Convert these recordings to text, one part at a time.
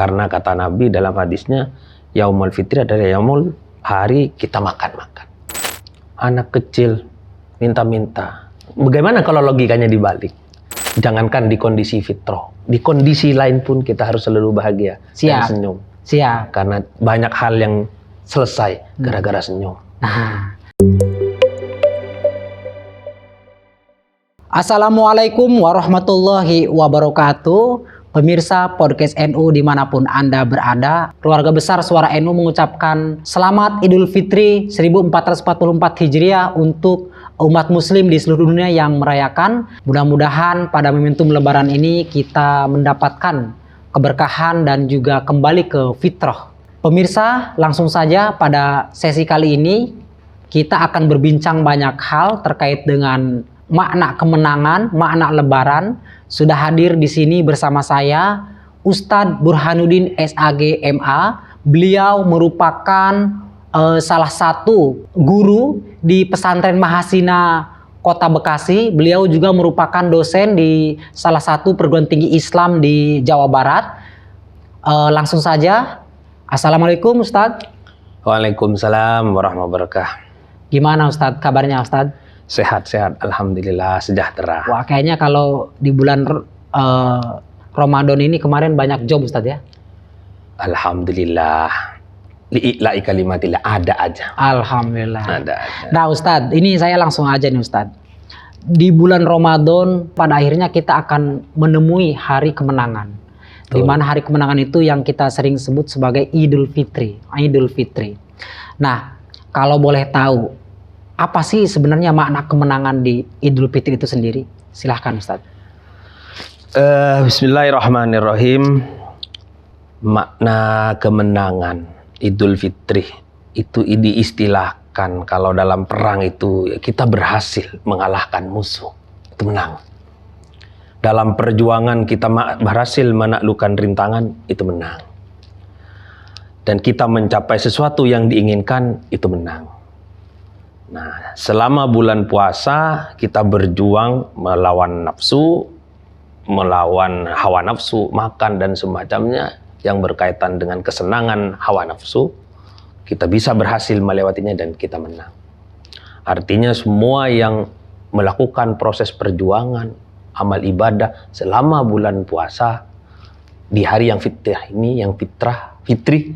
Karena kata Nabi dalam hadisnya, Yaumul Fitri adalah yaumul hari kita makan-makan. Anak kecil minta-minta. Bagaimana kalau logikanya dibalik? Jangankan di kondisi fitrah, di kondisi lain pun kita harus selalu bahagia dan senyum. Siap. Karena banyak hal yang selesai gara-gara senyum. Assalamualaikum warahmatullahi wabarakatuh. Pemirsa podcast NU dimanapun Anda berada, keluarga besar Suara NU mengucapkan Selamat Idul Fitri 1444 Hijriah untuk umat muslim di seluruh dunia yang merayakan. Mudah-mudahan pada momentum lebaran ini kita mendapatkan keberkahan dan juga kembali ke fitrah. Pemirsa, langsung saja pada sesi kali ini kita akan berbincang banyak hal terkait dengan makna kemenangan, makna lebaran. Sudah hadir di sini bersama saya Ustadz Burhanuddin SAG MA. Beliau merupakan salah satu guru di pesantren Mahasina Kota Bekasi. Beliau juga merupakan dosen di salah satu perguruan tinggi Islam di Jawa Barat. Langsung saja, Assalamualaikum Ustadz. Waalaikumsalam warahmatullahi wabarakatuh. Gimana Ustadz, kabarnya Ustadz? Sehat-sehat, alhamdulillah, sejahtera. Wah, kayaknya kalau di bulan Ramadan ini kemarin banyak job Ustadz ya? Alhamdulillah. Li'ila'i kalimatillah, ada aja. Alhamdulillah. Ada aja. Nah Ustadz, ini saya langsung aja nih Ustadz. Di bulan Ramadan pada akhirnya kita akan menemui hari kemenangan. Di mana hari kemenangan itu yang kita sering sebut sebagai Idul Fitri. Idul Fitri. Nah, kalau boleh tahu, apa sih sebenarnya makna kemenangan di Idul Fitri itu sendiri? Silahkan Ustadz. Bismillahirrahmanirrahim. Makna kemenangan Idul Fitri itu diistilahkan kalau dalam perang itu kita berhasil mengalahkan musuh, itu menang. Dalam perjuangan kita berhasil menaklukkan rintangan, itu menang. Dan kita mencapai sesuatu yang diinginkan, itu menang. Nah, selama bulan puasa kita berjuang melawan nafsu, melawan hawa nafsu, makan dan semacamnya yang berkaitan dengan kesenangan hawa nafsu, kita bisa berhasil melewatinya dan kita menang. Artinya semua yang melakukan proses perjuangan, amal ibadah selama bulan puasa di hari yang fitrah ini, yang fitri,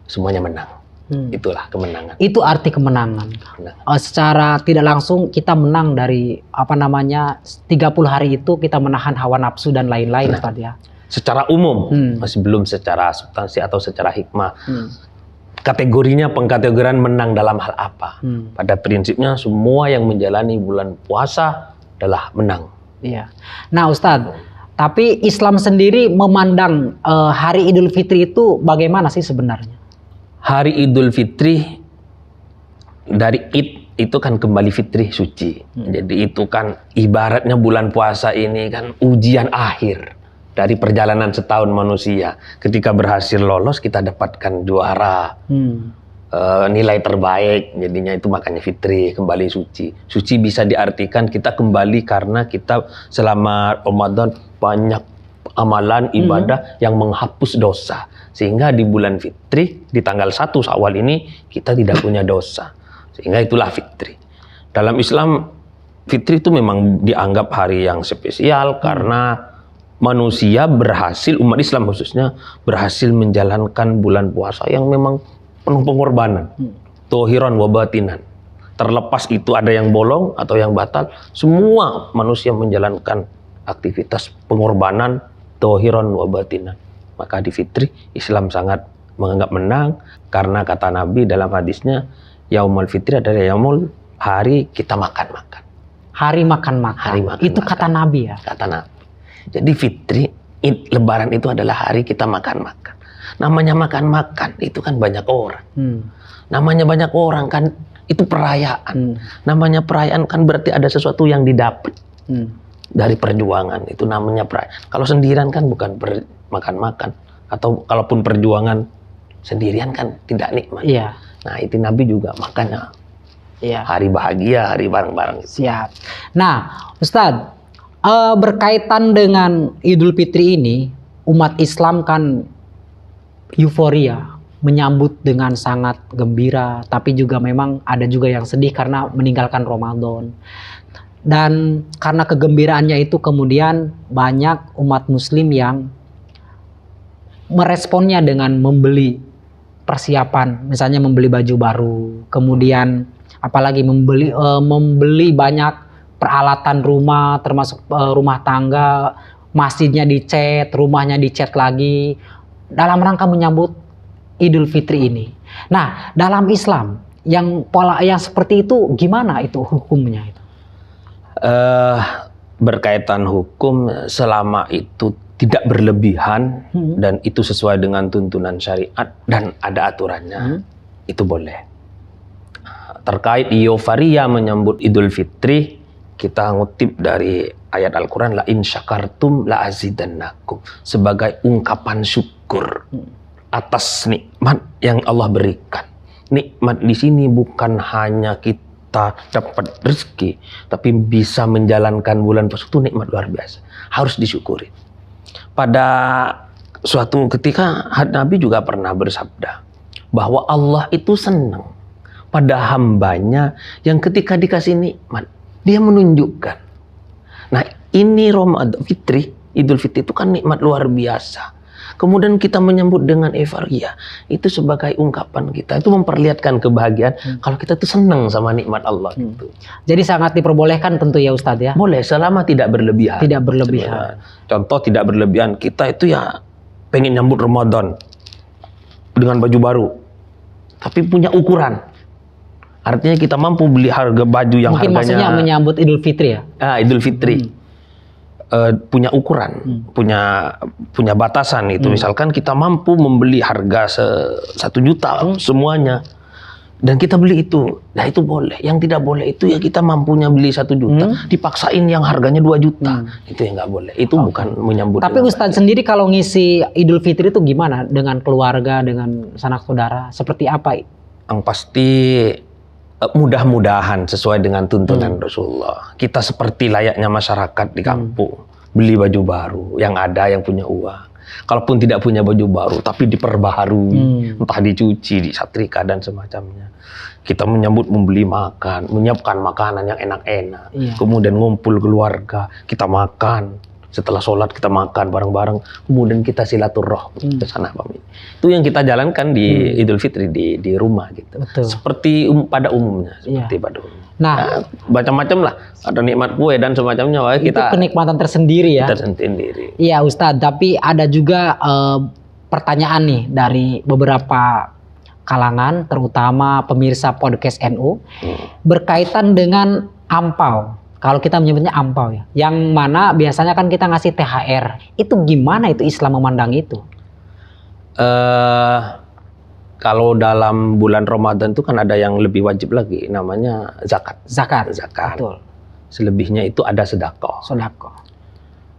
semuanya menang. Itulah kemenangan. Itu arti kemenangan. Secara tidak langsung kita menang dari 30 hari itu kita menahan hawa nafsu dan lain-lain Ustaz ya. Secara umum, masih belum secara substansi atau secara hikmah. Kategorinya, pengkategorian menang dalam hal apa? Pada prinsipnya semua yang menjalani bulan puasa adalah menang. Iya. Nah Ustadz, tapi Islam sendiri memandang hari Idul Fitri itu bagaimana sih sebenarnya? Hari Idul Fitri dari Id itu kan kembali fitri, suci. Jadi itu kan ibaratnya bulan puasa ini kan ujian akhir dari perjalanan setahun manusia. Ketika berhasil lolos kita dapatkan juara, nilai terbaik, jadinya itu makanya fitri, kembali suci. Suci bisa diartikan kita kembali karena kita selama Ramadan banyak amalan ibadah yang menghapus dosa. Sehingga di bulan fitri, di tanggal 1 Syawal ini kita tidak punya dosa. Sehingga itulah fitri. Dalam Islam, fitri itu memang dianggap hari yang spesial karena manusia berhasil, umat Islam khususnya, berhasil menjalankan bulan puasa yang memang penuh pengorbanan. Tohiran wa batinan. Terlepas itu ada yang bolong atau yang batal, semua manusia menjalankan aktivitas pengorbanan tohiran wa batinan. Maka di fitri Islam sangat menganggap menang karena kata Nabi dalam hadisnya, Yaumul Fitri adalah yaumul hari kita makan-makan. Hari makan-makan. Itu kata Nabi ya? Kata Nabi. Jadi fitri, lebaran itu adalah hari kita makan-makan. Namanya makan-makan itu kan banyak orang. Namanya banyak orang kan itu perayaan. Namanya perayaan kan berarti ada sesuatu yang didapat dari perjuangan. Itu namanya perayaan. Kalau sendirian kan bukan makan-makan. Atau kalaupun perjuangan sendirian kan tidak nikmat. Iya. Nah itu Nabi juga makanya Iya. hari bahagia, hari bareng-bareng. Siap. Nah, Ustadz, berkaitan dengan Idul Fitri ini, umat Islam kan euforia, menyambut dengan sangat gembira, tapi juga memang ada juga yang sedih karena meninggalkan Ramadan. Dan karena kegembiraannya itu kemudian banyak umat muslim yang meresponnya dengan membeli persiapan, misalnya membeli baju baru, kemudian apalagi membeli banyak peralatan rumah, termasuk rumah tangga, masjidnya dicat, rumahnya dicat lagi, dalam rangka menyambut Idul Fitri ini. Nah, dalam Islam yang pola yang seperti itu gimana itu hukumnya itu? Berkaitan hukum, selama itu tidak berlebihan dan itu sesuai dengan tuntunan syariat dan ada aturannya, itu boleh. Terkait euforia menyambut Idul Fitri, kita ngutip dari ayat Al-Quran, la in syakartum la azidannakum, sebagai ungkapan syukur atas nikmat yang Allah berikan. Nikmat di sini bukan hanya kita dapat rezeki, tapi bisa menjalankan bulan puasa, itu nikmat luar biasa, harus disyukuri. Pada suatu ketika Nabi juga pernah bersabda bahwa Allah itu senang pada hambanya yang ketika dikasih nikmat dia menunjukkan. Nah, ini Ramadan Fitri, Idul Fitri itu kan nikmat luar biasa. Kemudian kita menyambut dengan euforia, itu sebagai ungkapan kita, itu memperlihatkan kebahagiaan kalau kita tuh senang sama nikmat Allah gitu. Jadi sangat diperbolehkan tentu ya Ustadz ya? Boleh, selama tidak berlebihan. Tidak berlebihan. Contoh tidak berlebihan, kita itu ya pengen nyambut Ramadan dengan baju baru, tapi punya ukuran. Artinya kita mampu beli harga baju yang mungkin harganya... maksudnya menyambut Idul Fitri ya? Idul Fitri. Punya ukuran, punya batasan itu. Misalkan kita mampu membeli harga 1 juta semuanya, dan kita beli itu, nah itu boleh. Yang tidak boleh itu ya kita mampunya beli 1 juta, dipaksain yang harganya 2 juta, itu yang nggak boleh. Itu bukan menyambut. Tapi Ustadz sendiri kalau ngisi Idul Fitri itu gimana dengan keluarga, dengan sanak saudara, seperti apa? Yang pasti mudah-mudahan sesuai dengan tuntunan Rasulullah. Kita seperti layaknya masyarakat di kampung, beli baju baru, yang ada yang punya uang. Kalaupun tidak punya baju baru, tapi diperbaharui, entah dicuci, disetrika dan semacamnya. Kita membeli makan, menyiapkan makanan yang enak-enak, kemudian ngumpul keluarga, kita makan. Setelah sholat kita makan bareng-bareng, kemudian kita silaturahmi ke sana pamit. Itu yang kita jalankan di Idul Fitri di rumah gitu. Betul. Seperti pada umumnya, seperti pada umumnya. Nah, macam-macam lah, ada nikmat kue dan semacamnya. Itu kenikmatan tersendiri ya. Tersendiri. Iya Ustadz, tapi ada juga pertanyaan nih dari beberapa kalangan, terutama pemirsa podcast NU, berkaitan dengan ampau. Kalau kita menyebutnya ampau ya, yang mana biasanya kan kita ngasih THR. Itu gimana itu Islam memandang itu? Kalau dalam bulan Ramadan itu kan ada yang lebih wajib lagi, namanya zakat. Zakat. Betul. Selebihnya itu ada sedekah. Sedekah.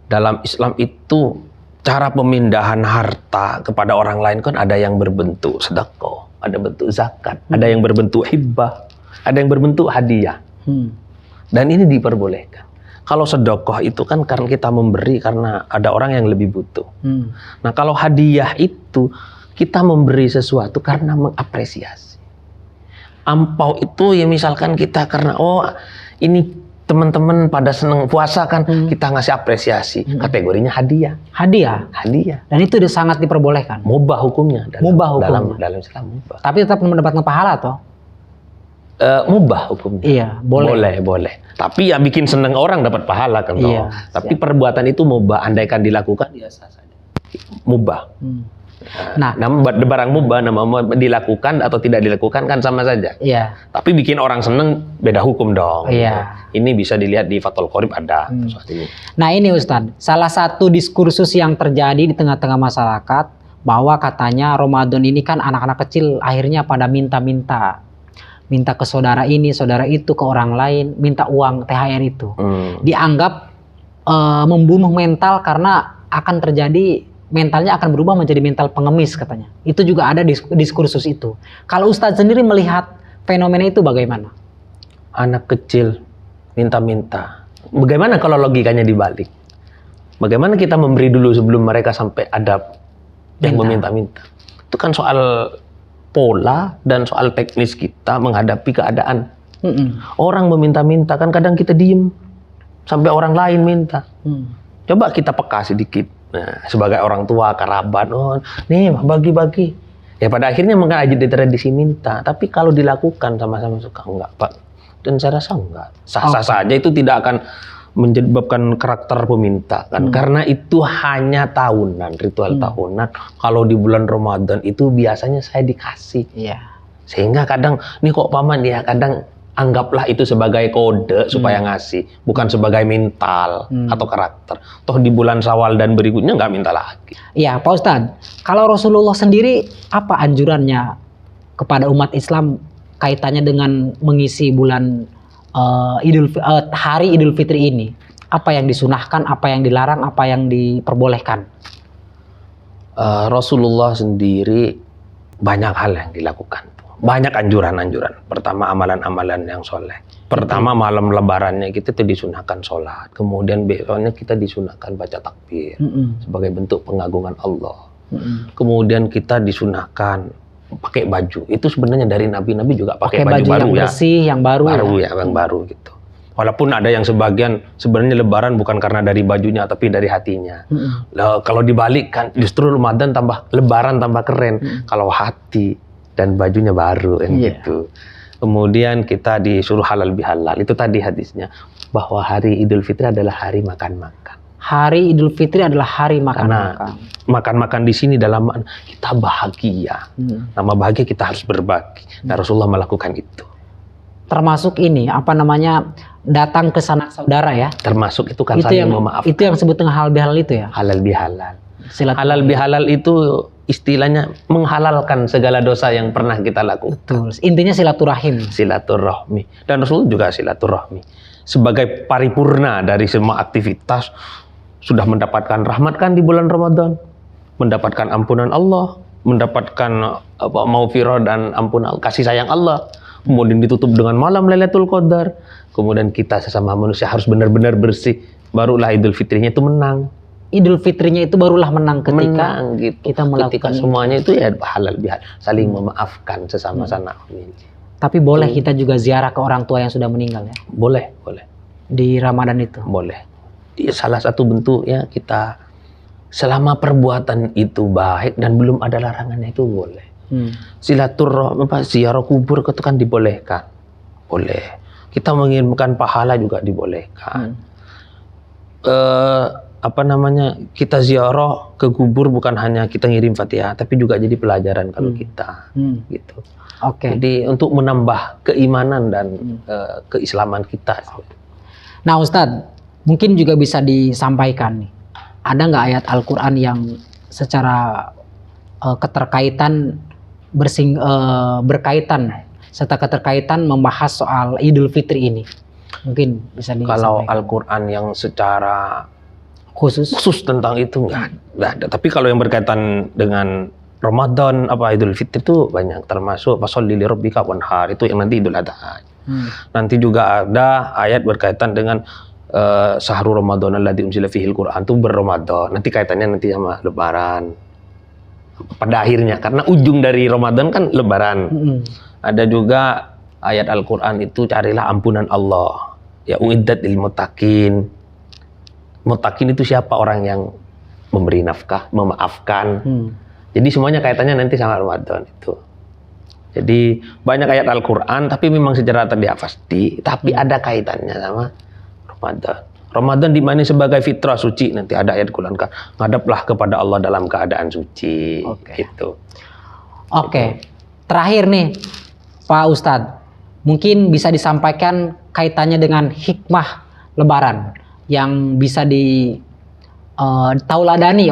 Dalam Islam itu cara pemindahan harta kepada orang lain kan ada yang berbentuk sedekah, ada bentuk zakat, ada yang berbentuk hibah, ada yang berbentuk hadiah. Dan ini diperbolehkan. Kalau sedekah itu kan karena kita memberi karena ada orang yang lebih butuh. Nah, kalau hadiah itu kita memberi sesuatu karena mengapresiasi. Ampau itu ya misalkan kita karena ini teman-teman pada seneng puasa kan, kita ngasih apresiasi. Kategorinya hadiah. Hadiah. Dan itu udah sangat diperbolehkan. Mubah hukumnya. Dalam Islam mubah. Tapi tetap mendapatkan pahala toh? Mubah hukumnya. Iya, boleh. Tapi ya bikin seneng orang dapat pahala kan. Iya, tapi perbuatan itu mubah, andaikan dilakukan biasa saja. Mubah. Nah, barang mubah nama dilakukan atau tidak dilakukan kan sama saja. Iya. Tapi bikin orang seneng beda hukum dong. Iya. Ini bisa dilihat di Fathul Qorib ada sesuatu ini. Nah, ini Ustadz, salah satu diskursus yang terjadi di tengah-tengah masyarakat bahwa katanya Ramadan ini kan anak-anak kecil akhirnya pada minta ke saudara ini, saudara itu, ke orang lain, minta uang THR itu. Dianggap membunuh mental karena akan terjadi, mentalnya akan berubah menjadi mental pengemis katanya. Itu juga ada diskursus itu. Kalau Ustadz sendiri melihat fenomena itu bagaimana? Anak kecil minta-minta. Bagaimana kalau logikanya dibalik? Bagaimana kita memberi dulu sebelum mereka sampai ada yang meminta-minta? Itu kan soal pola dan soal teknis kita menghadapi keadaan. Orang meminta-minta kan kadang kita diem sampai orang lain minta. Coba kita peka sedikit. Nah, sebagai orang tua, kerabat, oh, nih bagi-bagi. Ya pada akhirnya mungkin aja di tradisi minta. Tapi kalau dilakukan sama-sama suka, enggak Pak. Dan saya rasa enggak. Sah-sah saja, itu tidak akan menyebabkan karakter peminta kan. Karena itu hanya tahunan, ritual tahunan. Kalau di bulan Ramadan itu biasanya saya dikasih. Sehingga kadang, nih kok paman ya, kadang anggaplah itu sebagai kode supaya ngasih, bukan sebagai mental atau karakter. Toh di bulan Syawal dan berikutnya nggak minta lagi. Iya, Pak Ustadz. Kalau Rasulullah sendiri apa anjurannya kepada umat Islam kaitannya dengan mengisi bulan hari Idul Fitri ini? Apa yang disunahkan, apa yang dilarang, apa yang diperbolehkan? Rasulullah sendiri banyak hal yang dilakukan. Banyak anjuran-anjuran. Pertama, amalan-amalan yang soleh. Pertama, malam lebarannya kita tuh disunahkan sholat. Kemudian besoknya kita disunahkan baca takbir sebagai bentuk pengagungan Allah. Kemudian kita disunahkan pakai baju. Itu sebenarnya dari nabi-nabi juga pakai baju baru yang bersih, yang baru. Yang baru gitu. Walaupun ada yang sebagian sebenarnya lebaran bukan karena dari bajunya tapi dari hatinya. Kalau dibalik kan justru Ramadan tambah lebaran tambah keren kalau hati dan bajunya baru kan gitu. Kemudian kita disuruh halal bihalal. Itu tadi hadisnya bahwa hari Idul Fitri adalah hari makan-makan. Hari Idul Fitri adalah hari makan-makan. Makan-makan di sini dalam makna kita bahagia. Nama bahagia kita harus berbagi. Nah, Rasulullah melakukan itu. Termasuk ini apa namanya datang ke sanak saudara ya. Termasuk itu kan itu saling yang, memaafkan. Itu yang sebut dengan halal bihalal itu ya. Halal bihalal. Halal bihalal itu istilahnya menghalalkan segala dosa yang pernah kita lakukan. Betul. Intinya silaturahim. Silaturahmi. Dan Rasul juga silaturahmi. Sebagai paripurna dari semua aktivitas, sudah mendapatkan rahmat kan di bulan Ramadan. Mendapatkan ampunan Allah. Mendapatkan maghfirah dan ampunan kasih sayang Allah. Kemudian ditutup dengan malam Lailatul Qadar. Kemudian kita sesama manusia harus benar-benar bersih. Barulah Idul Fitrinya itu menang. Idul Fitrinya itu barulah menang ketika gitu. Kita melakukan semuanya itu ya halal bihalal, saling memaafkan sesama sanak famili. Tapi boleh kita juga ziarah ke orang tua yang sudah meninggal ya? Boleh. Di Ramadan itu? Boleh. Salah satu bentuk ya kita selama perbuatan itu baik dan belum ada larangannya itu boleh. Silaturahmi, ziarah kubur itu kan dibolehkan. Boleh. Kita mengirimkan pahala juga dibolehkan. Kita ziarah ke kubur bukan hanya kita ngirim Fatihah, tapi juga jadi pelajaran kalau kita gitu. Jadi untuk menambah keimanan dan keislaman kita. Nah Ustadz, mungkin juga bisa disampaikan nih, ada nggak ayat Al-Quran yang secara keterkaitan berkaitan serta keterkaitan membahas soal Idul Fitri ini? Mungkin bisa disampaikan. Kalau Al-Quran yang secara khusus tentang itu nggak ada. Tapi kalau yang berkaitan dengan Ramadan Idul Fitri itu banyak, termasuk fasholli li rabbika wanhar, itu yang nanti Idul Adha. Nanti juga ada ayat berkaitan dengan syahrul Ramadan alladzi unzila fihil Qur'an, itu berRamadan. Nanti kaitannya nanti sama lebaran. Pada akhirnya karena ujung dari Ramadan kan lebaran. Ada juga ayat Al-Qur'an itu carilah ampunan Allah. Ya uiddat lil muttaqin. Muttaqin itu siapa? Orang yang memberi nafkah, memaafkan. Jadi semuanya kaitannya nanti sama Ramadan itu. Jadi banyak ayat Al-Quran, tapi memang secara terlihat pasti, tapi ada kaitannya sama Ramadan. Ramadan dimana sebagai fitrah suci, nanti ada ayat Quran kan, ngadaplah kepada Allah dalam keadaan suci. Gitu. Terakhir nih, Pak Ustadz, mungkin bisa disampaikan kaitannya dengan hikmah Lebaran yang bisa ditauladani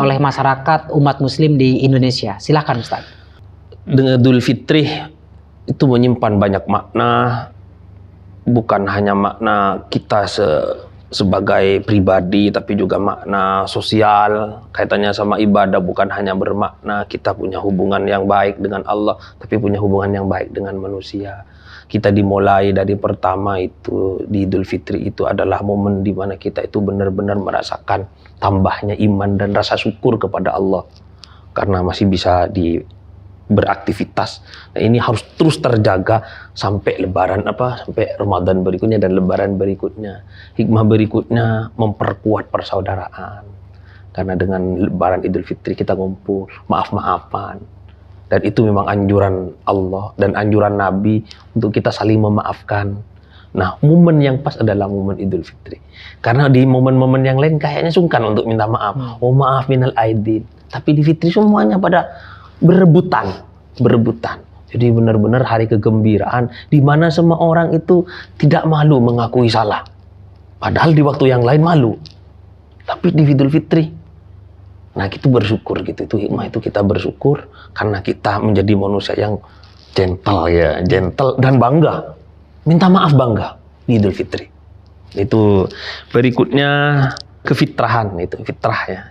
oleh masyarakat umat muslim di Indonesia. Silakan Ustaz. Dengan Idul Fitri itu menyimpan banyak makna, bukan hanya makna kita sebagai pribadi, tapi juga makna sosial, kaitannya sama ibadah, bukan hanya bermakna kita punya hubungan yang baik dengan Allah, tapi punya hubungan yang baik dengan manusia. Kita dimulai dari pertama itu di Idul Fitri itu adalah momen di mana kita itu benar-benar merasakan tambahnya iman dan rasa syukur kepada Allah karena masih bisa beraktivitas. Nah, ini harus terus terjaga sampai sampai Ramadan berikutnya dan Lebaran berikutnya. Hikmah berikutnya memperkuat persaudaraan. Karena dengan Lebaran Idul Fitri kita ngumpul, maaf-maafan. Dan itu memang anjuran Allah dan anjuran Nabi untuk kita saling memaafkan. Nah, momen yang pas adalah momen Idul Fitri. Karena di momen-momen yang lain kayaknya sungkan untuk minta maaf. Oh maaf minal aidin. Tapi di Fitri semuanya pada berebutan. Jadi benar-benar hari kegembiraan di mana semua orang itu tidak malu mengakui salah. Padahal di waktu yang lain malu. Tapi di Idul Fitri, nah itu bersyukur gitu. Itu hikmah, itu kita bersyukur karena kita menjadi manusia yang gentle dan bangga. Minta maaf bangga di Idul Fitri. Itu berikutnya kefitrahan, itu fitrah ya.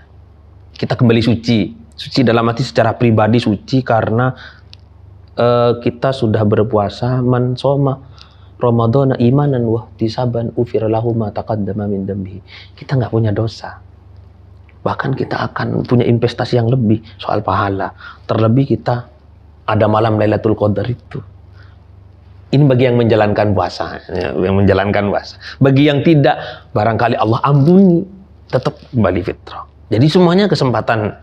Kita kembali suci dalam arti secara pribadi suci karena kita sudah berpuasa man shoma Ramadhana imanan wa ihtisaban ufira lahu ma taqaddama min dambihi. Kita nggak punya dosa. Bahkan kita akan punya investasi yang lebih soal pahala. Terlebih kita ada malam Lailatul Qadar itu. Ini bagi yang menjalankan puasa, Bagi yang tidak, barangkali Allah ampuni, tetap kembali fitrah. Jadi semuanya kesempatan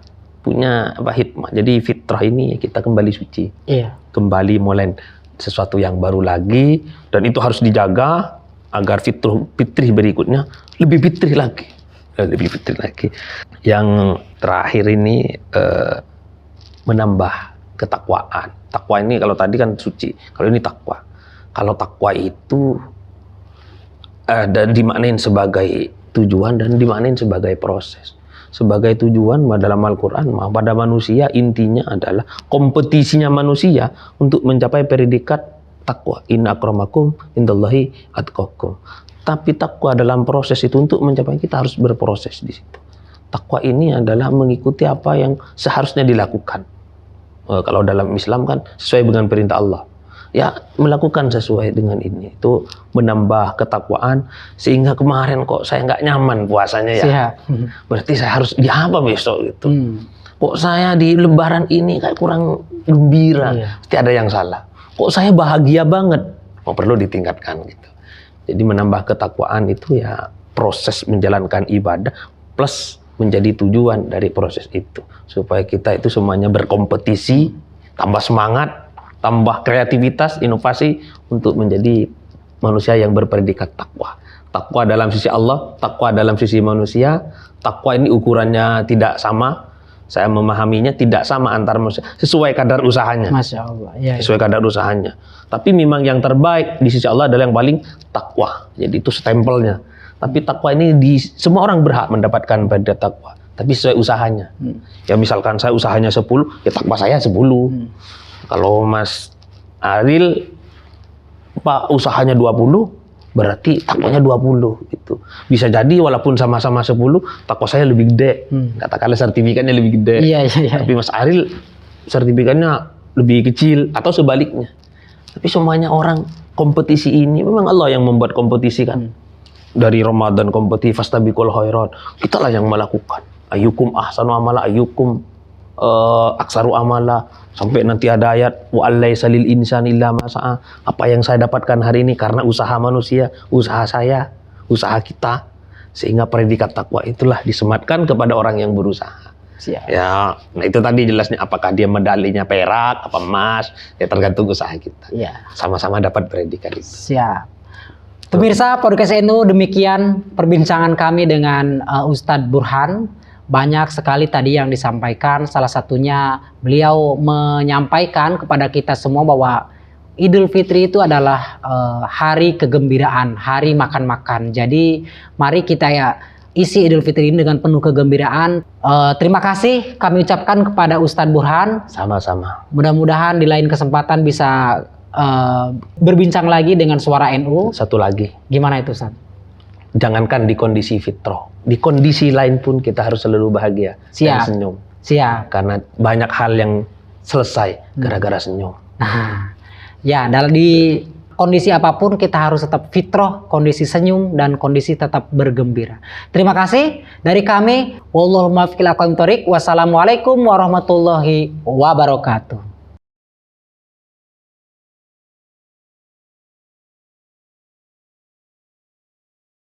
punya hikmah. Jadi fitrah ini kita kembali suci, kembali mulai sesuatu yang baru lagi, dan itu harus dijaga agar fitri berikutnya lebih fitri lagi. Yang terakhir ini menambah ketakwaan. Takwa ini kalau tadi kan suci, kalau ini takwa. Kalau takwa itu dimaknain sebagai tujuan dan dimaknain sebagai proses. Sebagai tujuan dalam Al-Quran pada manusia intinya adalah kompetisinya manusia untuk mencapai predikat takwa. Inna akramakum indallahi atqakum. Tapi takwa dalam proses itu untuk mencapai kita harus berproses di situ. Takwa ini adalah mengikuti apa yang seharusnya dilakukan. Kalau dalam Islam kan sesuai dengan perintah Allah. Ya melakukan sesuai dengan ini. Itu menambah ketakwaan. Sehingga kemarin kok saya nggak nyaman puasanya ya. Siap. Berarti saya harus di apa besok gitu. Kok saya di Lebaran ini kayak kurang gembira. Pasti ada yang salah. Kok saya bahagia banget. Perlu ditingkatkan gitu. Jadi menambah ketakwaan itu ya proses menjalankan ibadah plus menjadi tujuan dari proses itu. Supaya kita itu semuanya berkompetisi, tambah semangat, tambah kreativitas, inovasi untuk menjadi manusia yang berpredikat takwa. Takwa dalam sisi Allah, takwa dalam sisi manusia. Takwa ini ukurannya tidak sama. Saya memahaminya tidak sama antar manusia. Sesuai kadar usahanya. Masya Allah. Ya, sesuai kadar usahanya. Tapi memang yang terbaik di sisi Allah adalah yang paling takwa. Jadi itu stempelnya. Tapi takwa ini semua orang berhak mendapatkan pada takwa. Tapi sesuai usahanya. Ya misalkan saya usahanya 10, ya takwa saya 10. Kalau Mas Aril usahanya 20, berarti takwanya 20 gitu. Bisa jadi walaupun sama-sama 10, takwa saya lebih gede. Katakanlah sertifikatnya lebih gede. Iya. Tapi Mas Aril sertifikatnya lebih kecil atau sebaliknya. Tapi semuanya orang kompetisi ini memang Allah yang membuat kompetisi kan. Dari Ramadan kompetisi fastabiqul khairat. Kitalah yang melakukan. Ayyukum ahsanu amala ayyukum aksaru amala, sampai nanti ada ayat wa allaisa lil insani illa ma sa'a. Apa yang saya dapatkan hari ini karena usaha manusia, usaha saya, usaha kita, sehingga predikat takwa itulah disematkan kepada orang yang berusaha. Siap. Ya, nah itu tadi jelasnya apakah dia medalinya perak apa emas, ya tergantung usaha kita. Ya. Sama-sama dapat predikat itu. Siap. Pemirsa Podcast NU, demikian perbincangan kami dengan Ustadz Burhan. Banyak sekali tadi yang disampaikan, salah satunya beliau menyampaikan kepada kita semua bahwa Idul Fitri itu adalah hari kegembiraan, hari makan-makan. Jadi mari kita ya isi Idul Fitri ini dengan penuh kegembiraan. Terima kasih kami ucapkan kepada Ustadz Burhan. Sama-sama. Mudah-mudahan di lain kesempatan bisa berbincang lagi dengan Suara NU. Satu lagi. Gimana itu, Ustadz? Jangankan di kondisi fitrah, di kondisi lain pun kita harus selalu bahagia dan senyum. Siap. Karena banyak hal yang selesai gara-gara senyum. Nah, ya di kondisi apapun kita harus tetap fitrah, kondisi senyum dan kondisi tetap bergembira. Terima kasih dari kami. Wallahul muwaffiq ila aqwamit thoriq. Wassalamualaikum warahmatullahi wabarakatuh.